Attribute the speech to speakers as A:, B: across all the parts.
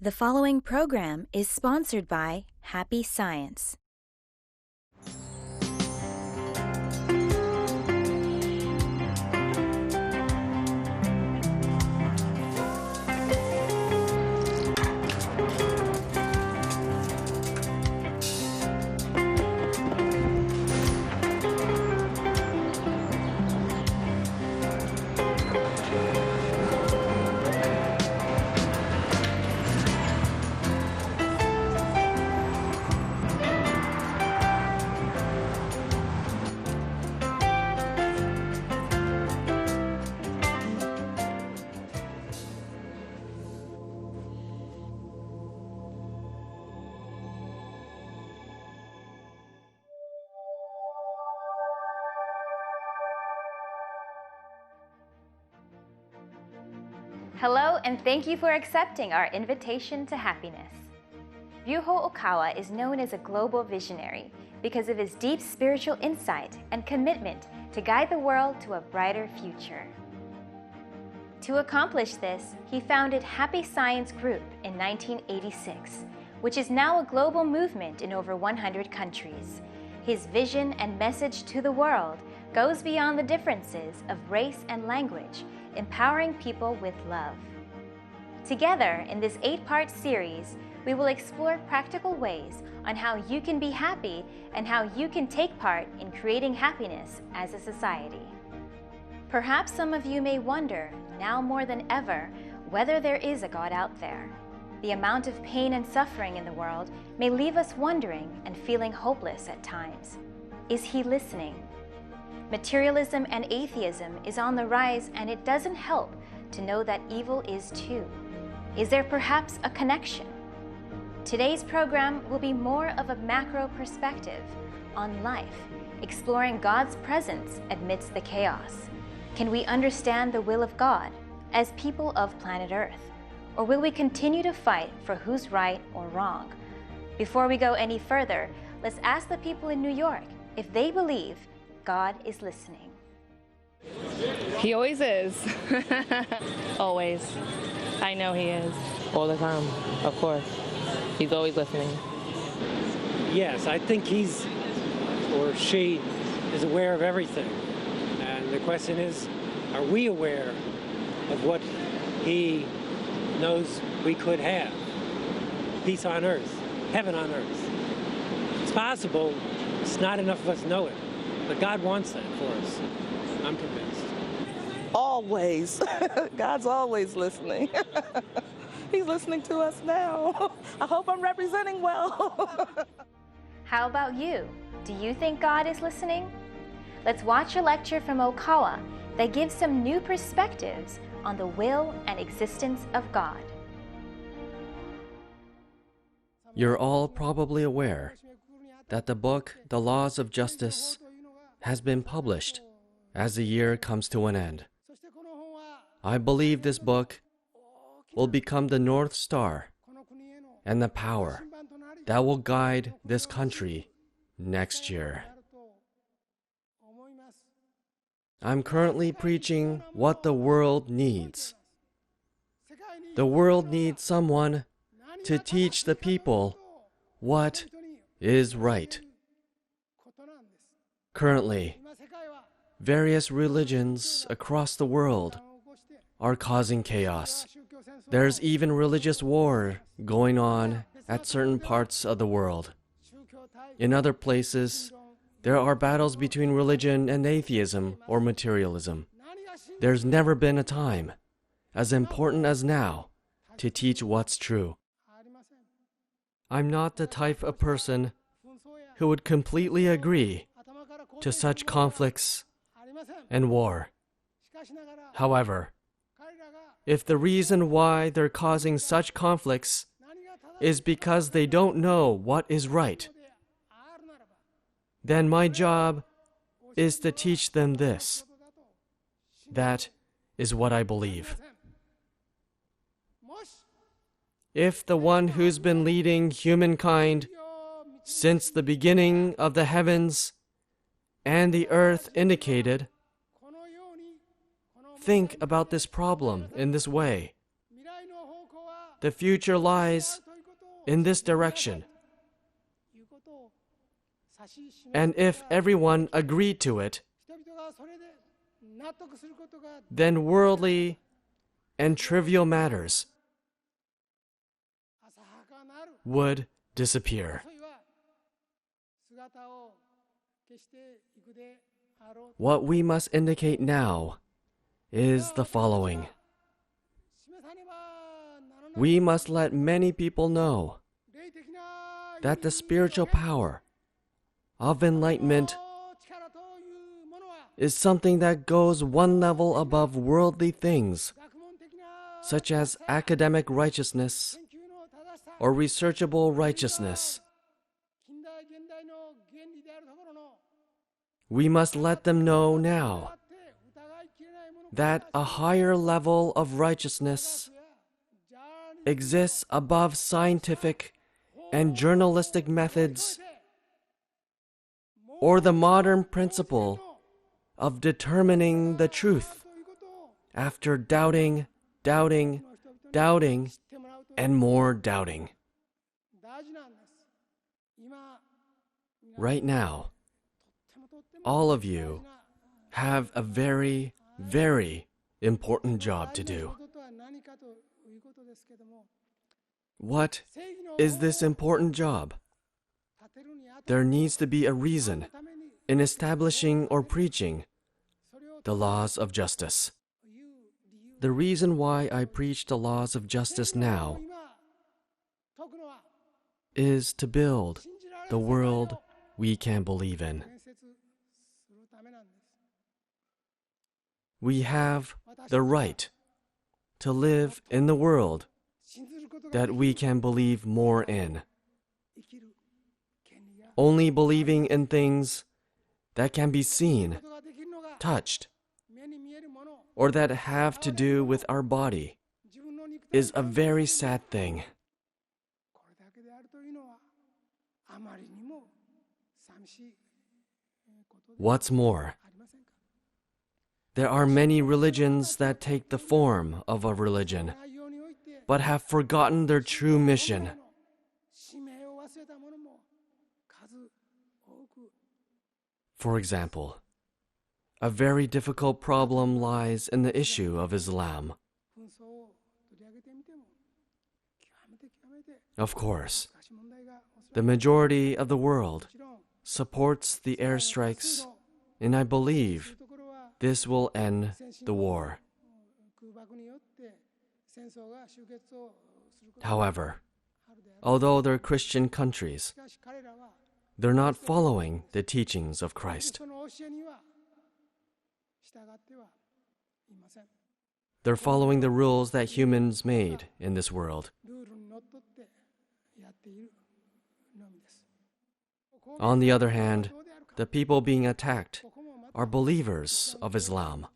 A: The following program is sponsored by Happy Science.
B: Hello, and thank you for accepting our invitation to happiness. Ryuho Okawa is known as a global visionary because of his deep spiritual insight and commitment to guide the world to a brighter future. To accomplish this, he founded Happy Science Group in 1986, which is now a global movement in over 100 countries. His vision and message to the world goes beyond the differences of race and language, empowering people with love. Together, in this 8-part series, we will explore practical ways on how you can be happy and how you can take part in creating happiness as a society. Perhaps some of you may wonder, now more than ever, whether there is a God out there. The amount of pain and suffering in the world may leave us wondering and feeling hopeless at times. Is He listening? Materialism and atheism is on the rise, and it doesn't help to know that evil is too. Is there perhaps a connection? Today's program will be more of a macro perspective on life, exploring God's presence amidst the chaos. Can we understand the will of God as people of planet Earth? Or will we continue to fight for who's right or wrong? Before we go any further, let's ask the people in New York if they believe God is listening.
C: He always is. Always. I know He is.
D: All the time, of course. He's always listening.
E: Yes, I think he's or she is aware of everything. And the question is, are we aware of what He knows we could have? Peace on earth, heaven on earth. It's possible, it's not enough of us know it. But God wants that for us. I'm convinced.
F: Always. God's always listening. He's listening to us now. I hope I'm representing well.
B: How about you? Do you think God is listening? Let's watch a lecture from Okawa that gives some new perspectives on the will and existence of God.
G: You're all probably aware that the book, The Laws of Justice, has been published as the year comes to an end. I believe this book will become the North Star and the power that will guide this country next year. I'm currently preaching what the world needs. The world needs someone to teach the people what is right. Currently, various religions across the world are causing chaos. There's even religious war going on at certain parts of the world. In other places, there are battles between religion and atheism or materialism. There's never been a time as important as now to teach what's true. I'm not the type of person who would completely agree to such conflicts and war. However, if the reason why they're causing such conflicts is because they don't know what is right, then my job is to teach them this. That is what I believe. If the one who's been leading humankind since the beginning of the heavens and the earth indicated, think about this problem in this way. The future lies in this direction. And if everyone agreed to it, then worldly and trivial matters would disappear. What we must indicate now is the following. We must let many people know that the spiritual power of enlightenment is something that goes one level above worldly things, such as academic righteousness or researchable righteousness. We must let them know now that a higher level of righteousness exists above scientific and journalistic methods or the modern principle of determining the truth after doubting, and more doubting. Right now, all of you have a very, very important job to do. What is this important job? There needs to be a reason in establishing or preaching the laws of justice. The reason why I preach the laws of justice now is to build the world we can believe in. We have the right to live in the world that we can believe more in. Only believing in things that can be seen, touched, or that have to do with our body is a very sad thing. What's more, there are many religions that take the form of a religion, but have forgotten their true mission. For example, a very difficult problem lies in the issue of Islam. Of course, the majority of the world supports the airstrikes, and I believe this will end the war. However, although they're Christian countries, they're not following the teachings of Christ. They're following the rules that humans made in this world. On the other hand, the people being attacked are believers of Islam.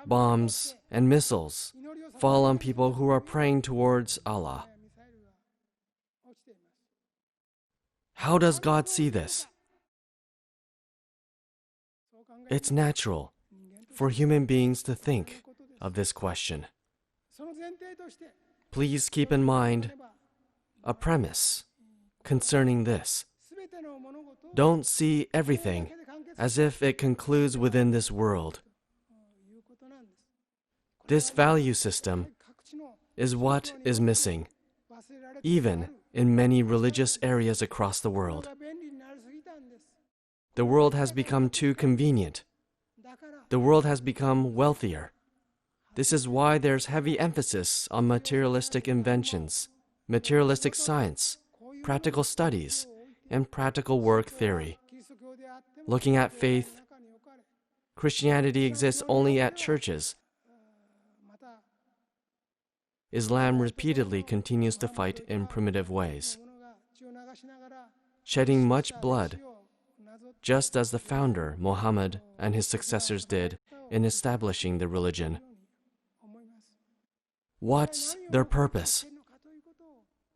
G: Bombs and missiles fall on people who are praying towards Allah. How does God see this? It's natural for human beings to think of this question. Please keep in mind a premise concerning this. Don't see everything as if it concludes within this world. This value system is what is missing, even in many religious areas across the world. The world has become too convenient. The world has become wealthier. This is why there's heavy emphasis on materialistic inventions, materialistic science, practical studies, and practical work theory. Looking at faith, Christianity exists only at churches. Islam repeatedly continues to fight in primitive ways, shedding much blood, just as the founder, Muhammad, and his successors did in establishing the religion. What's their purpose?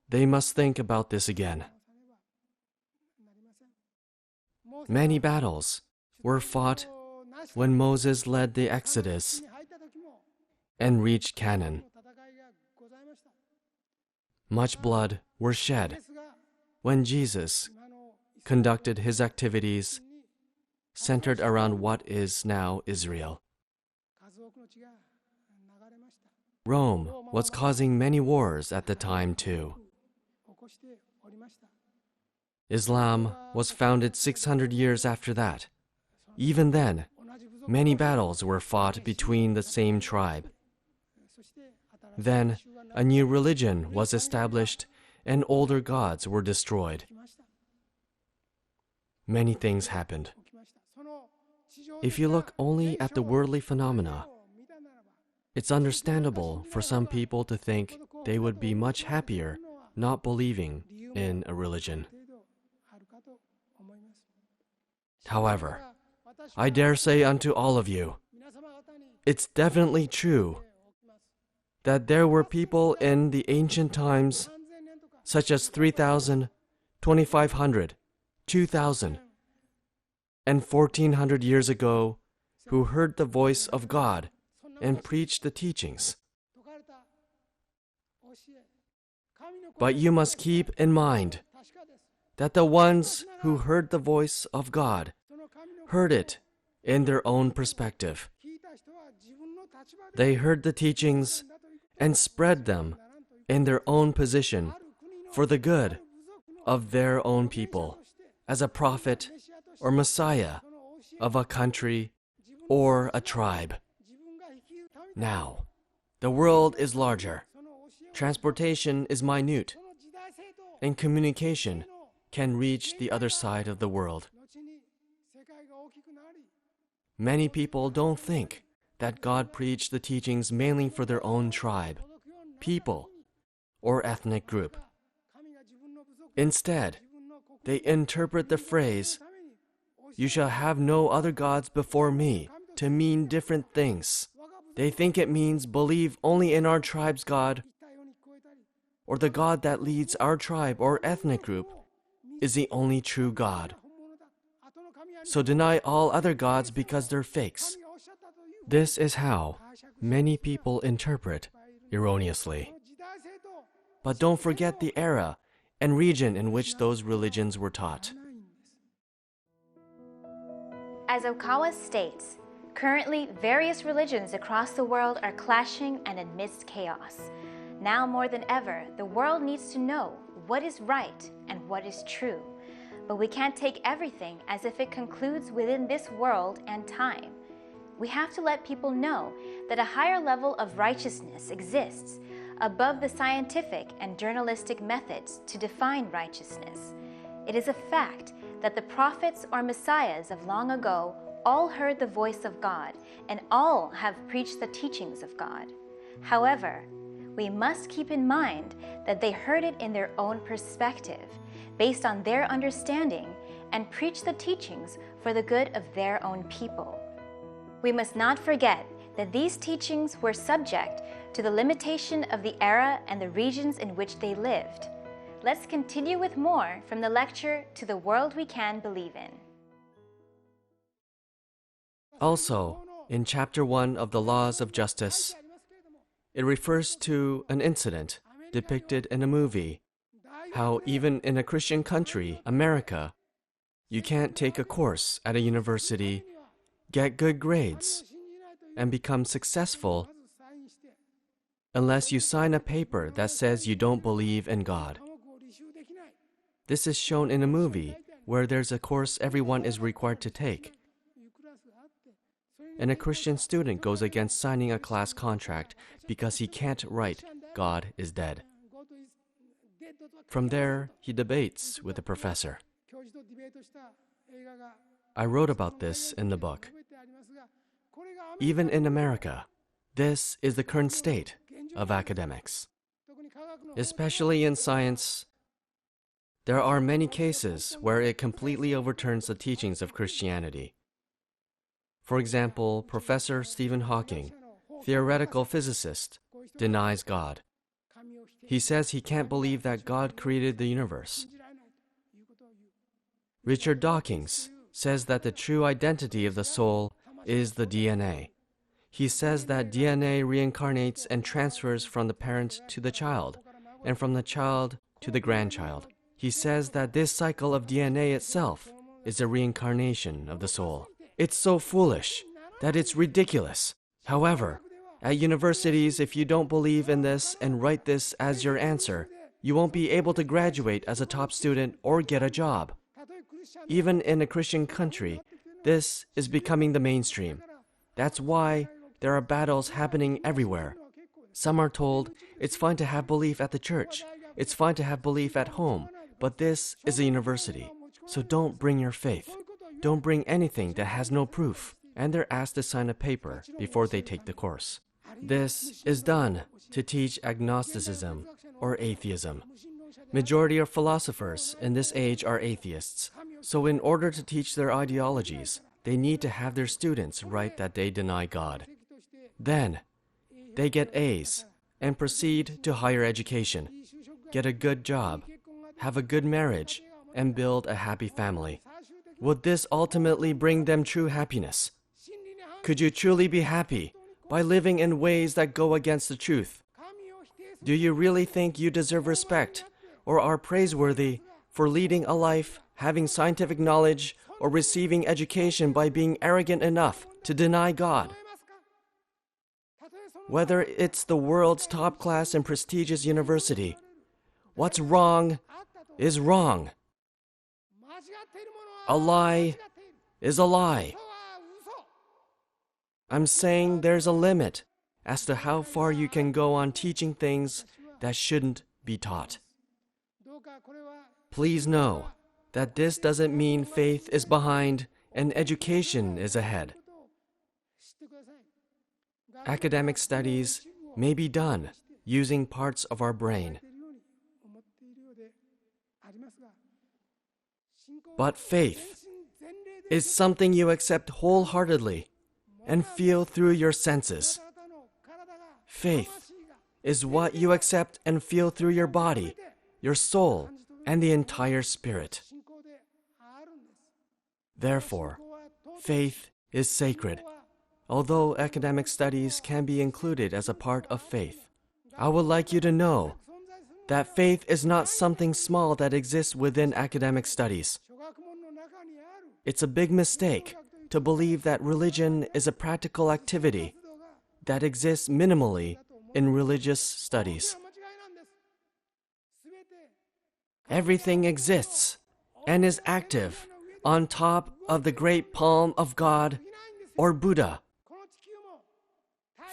G: They must think about this again. Many battles were fought when Moses led the Exodus and reached Canaan. much blood were shed when Jesus conducted his activities centered around what is now Israel. Rome was causing many wars at the time too. Islam was founded 600 years after that. Even then, many battles were fought between the same tribe. Then, a new religion was established and older gods were destroyed. Many things happened. If you look only at the worldly phenomena, it's understandable for some people to think they would be much happier not believing in a religion. However, I dare say unto all of you, it's definitely true that there were people in the ancient times, such as 3,000, 2,500, 2,000, and 1,400 years ago, who heard the voice of God and preached the teachings. But you must keep in mind that the ones who heard the voice of God heard it in their own perspective. They heard the teachings and spread them in their own position for the good of their own people, as a prophet or Messiah of a country or a tribe. Now, the world is larger, transportation is minute, and communication can reach the other side of the world. Many people don't think that God preached the teachings mainly for their own tribe, people, or ethnic group. Instead, they interpret the phrase, "You shall have no other gods before me," to mean different things. They think it means believe only in our tribe's God, or the God that leads our tribe or ethnic group is the only true God. So deny all other gods because they're fakes. This is how many people interpret erroneously. But don't forget the era and region in which those religions were taught.
B: As Okawa states, currently various religions across the world are clashing and amidst chaos. Now more than ever, the world needs to know what is right and what is true. But we can't take everything as if it concludes within this world and time. We have to let people know that a higher level of righteousness exists above the scientific and journalistic methods to define righteousness. It is a fact that the prophets or messiahs of long ago all heard the voice of God and all have preached the teachings of God. However, we must keep in mind that they heard it in their own perspective, based on their understanding, and preached the teachings for the good of their own people. We must not forget that these teachings were subject to the limitation of the era and the regions in which they lived. Let's continue with more from the lecture To the World We Can Believe In.
G: Also, in Chapter 1 of the Laws of Justice, it refers to an incident depicted in a movie, how even in a Christian country, America, you can't take a course at a university, get good grades, and become successful unless you sign a paper that says you don't believe in God. This is shown in a movie where there's a course everyone is required to take, and a Christian student goes against signing a class contract because he can't write "God is dead." From there, he debates with the professor. I wrote about this in the book. Even in America, this is the current state of academics. Especially in science, there are many cases where it completely overturns the teachings of Christianity. For example, Professor Stephen Hawking, theoretical physicist, denies God. He says he can't believe that God created the universe. Richard Dawkins says that the true identity of the soul is the DNA. He says that DNA reincarnates and transfers from the parent to the child, and from the child to the grandchild. He says that this cycle of DNA itself is a reincarnation of the soul. It's so foolish that it's ridiculous. However, at universities, if you don't believe in this and write this as your answer, you won't be able to graduate as a top student or get a job. Even in a Christian country, this is becoming the mainstream. That's why there are battles happening everywhere. Some are told it's fine to have belief at the church, it's fine to have belief at home, but this is a university. So don't bring your faith. Don't bring anything that has no proof. And they're asked to sign a paper before they take the course. This is done to teach agnosticism or atheism. Majority of philosophers in this age are atheists. So in order to teach their ideologies, they need to have their students write that they deny God. Then, they get A's and proceed to higher education, get a good job, have a good marriage, and build a happy family. Would this ultimately bring them true happiness? Could you truly be happy by living in ways that go against the truth? Do you really think you deserve respect or are praiseworthy for leading a life, having scientific knowledge, or receiving education by being arrogant enough to deny God? Whether it's the world's top class and prestigious university, what's wrong is wrong. A lie is a lie. I'm saying there's a limit as to how far you can go on teaching things that shouldn't be taught. Please know that this doesn't mean faith is behind and education is ahead. Academic studies may be done using parts of our brain. But faith is something you accept wholeheartedly and feel through your senses. Faith is what you accept and feel through your body, your soul, and the entire spirit. Therefore, faith is sacred. Although academic studies can be included as a part of faith, I would like you to know that faith is not something small that exists within academic studies. It's a big mistake to believe that religion is a practical activity that exists minimally in religious studies. Everything exists and is active on top of the great palm of God or Buddha.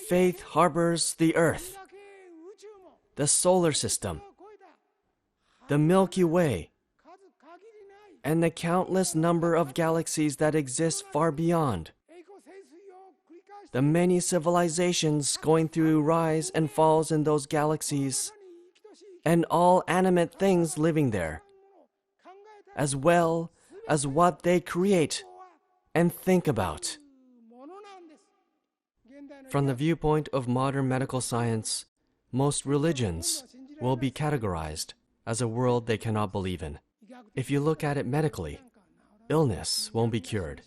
G: Faith harbors the earth, the solar system, the Milky Way, and the countless number of galaxies that exist far beyond. The many civilizations going through rise and falls in those galaxies, and all animate things living there, as well as what they create and think about. From the viewpoint of modern medical science, most religions will be categorized as a world they cannot believe in. If you look at it medically, illness won't be cured.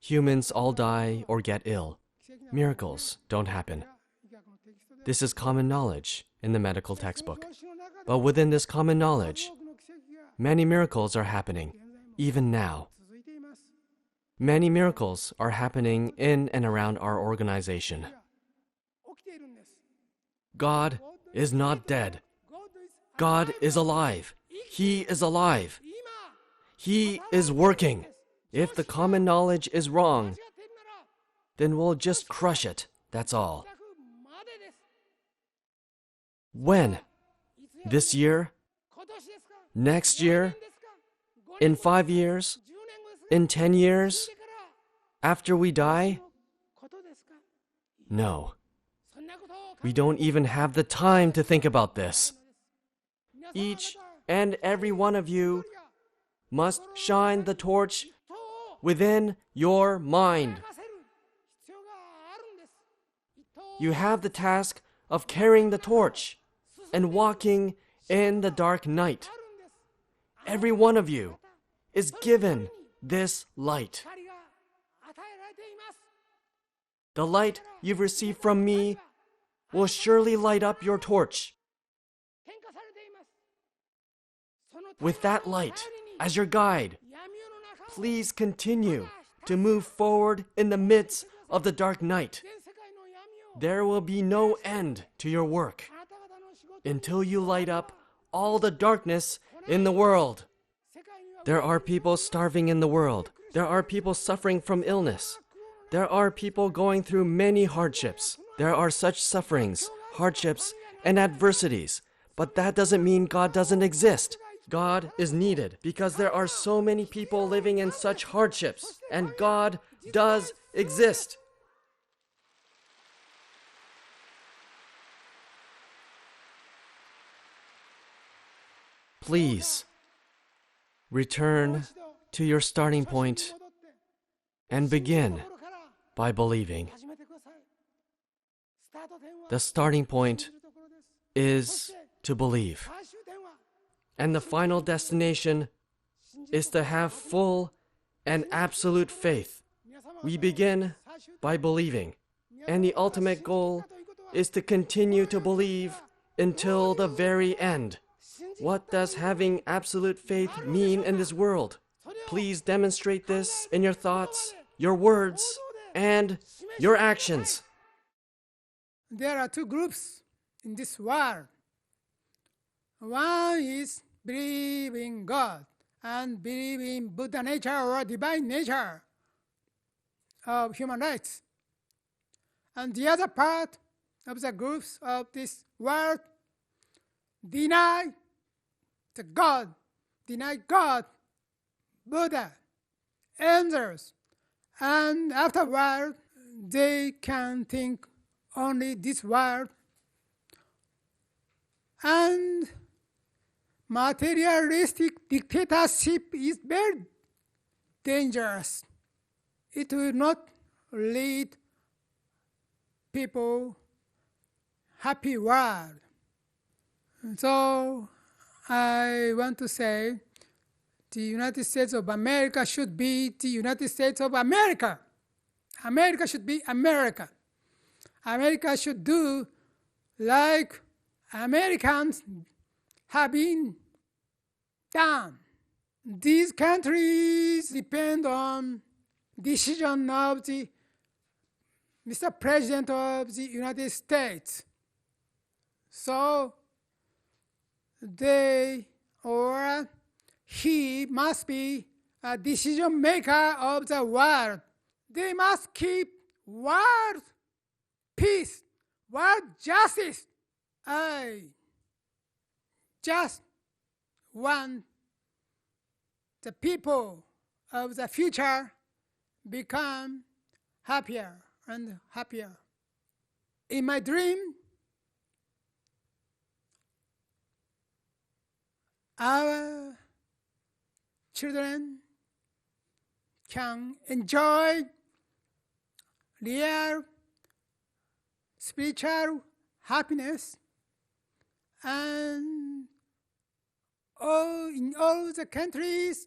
G: Humans all die or get ill. Miracles don't happen. This is common knowledge in the medical textbook. But within this common knowledge, many miracles are happening, even now. Many miracles are happening in and around our organization. God is not dead. God is alive. He is alive. He is working. If the common knowledge is wrong, then we'll just crush it. That's all. When? This year? Next year? In 5 years? In 10 years? After we die? No. We don't even have the time to think about this. Each and every one of you must shine the torch within your mind. You have the task of carrying the torch and walking in the dark night. Every one of you is given this light. The light you've received from me will surely light up your torch. with that light as your guide. Please continue to move forward in the midst of the dark night. There will be no end to your work until you light up all the darkness in the world. There are people starving in the world. There are people suffering from illness. There are people going through many hardships. There are such sufferings, hardships, and adversities. But that doesn't mean God doesn't exist. God is needed because there are so many people living in such hardships, and God does exist. Please return to your starting point and begin by believing. The starting point is to believe. And the final destination is to have full and absolute faith. We begin by believing. And the ultimate goal is to continue to believe until the very end. What does having absolute faith mean in this world? Please demonstrate this in your thoughts, your words, and your actions.
H: There are two groups in this world. One is believing God and believing Buddha nature or divine nature of human rights. And the other part of the groups of this world deny the God, deny God, Buddha, angels, and afterward they can think only this world. And materialistic dictatorship is very dangerous. It will not lead people happy world. So I want to say the United States of America should be the United States of America. America should be America. America should do like Americans have been done. These countries depend on decision of the Mr. President of the United States. So they or he must be a decision maker of the world. They must keep world peace, world justice. I just want the people of the future become happier and happier. In my dream, our children can enjoy real spiritual happiness, and in all the countries,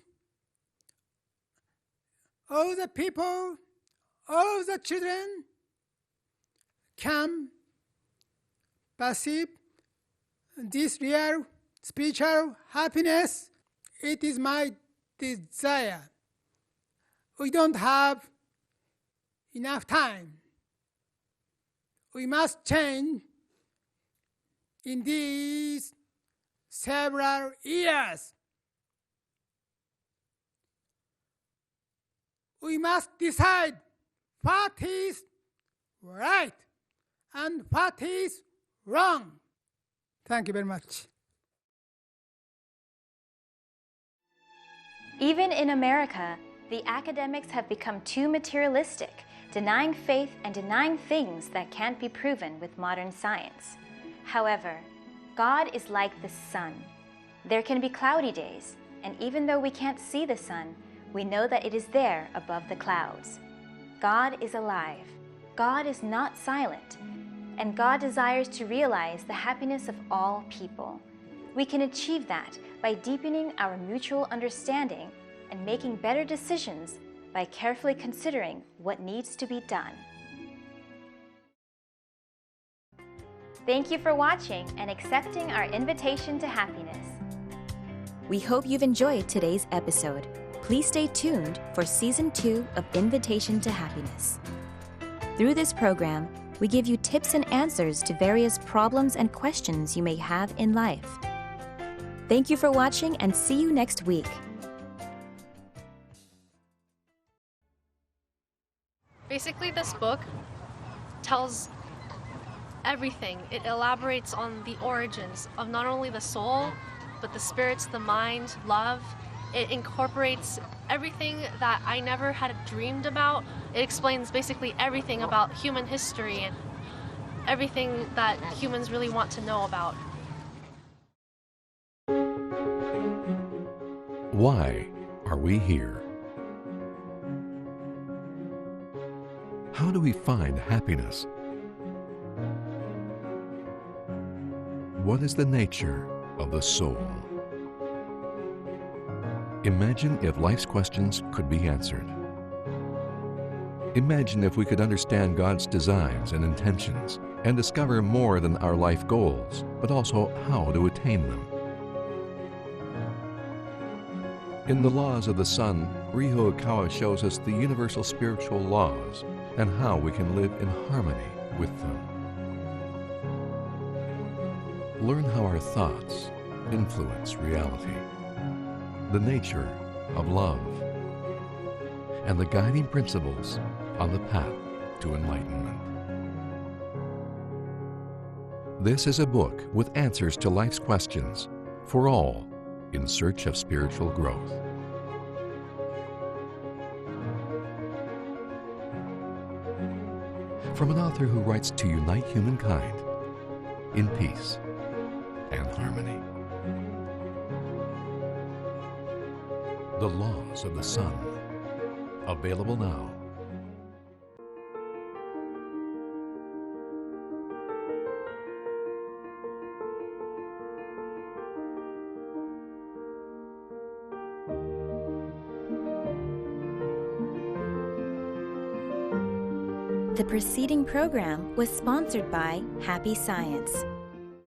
H: all the people, all the children can perceive this real spiritual happiness. It is my desire. We don't have enough time. We must change in these several years. We must decide what is right and what is wrong. Thank you very much.
B: Even in America, the academics have become too materialistic, denying faith and denying things that can't be proven with modern science. However, God is like the sun. There can be cloudy days, and even though we can't see the sun, we know that it is there above the clouds. God is alive. God is not silent, and God desires to realize the happiness of all people. We can achieve that by deepening our mutual understanding and making better decisions by carefully considering what needs to be done. Thank you for watching and accepting our invitation to happiness.
A: We hope you've enjoyed today's episode. Please stay tuned for Season 2 of Invitation to Happiness. Through this program, we give you tips and answers to various problems and questions you may have in life. Thank you for watching and see you next week.
I: Basically, this book tells everything. It elaborates on the origins of not only the soul, but the spirits, the mind, love. It incorporates everything that I never had dreamed about. It explains basically everything about human history and everything that humans really want to know about.
J: Why are we here? How do we find happiness? What is the nature of the soul? Imagine if life's questions could be answered. Imagine if we could understand God's designs and intentions and discover more than our life goals, but also how to attain them. In the laws of the sun, Ryuho Okawa shows us the universal spiritual laws and how we can live in harmony with them. Learn how our thoughts influence reality, the nature of love, and the guiding principles on the path to enlightenment. This is a book with answers to life's questions for all in search of spiritual growth. From an author who writes to unite humankind in peace and harmony. The Laws of the Sun. Available now.
A: The preceding program was sponsored by Happy Science.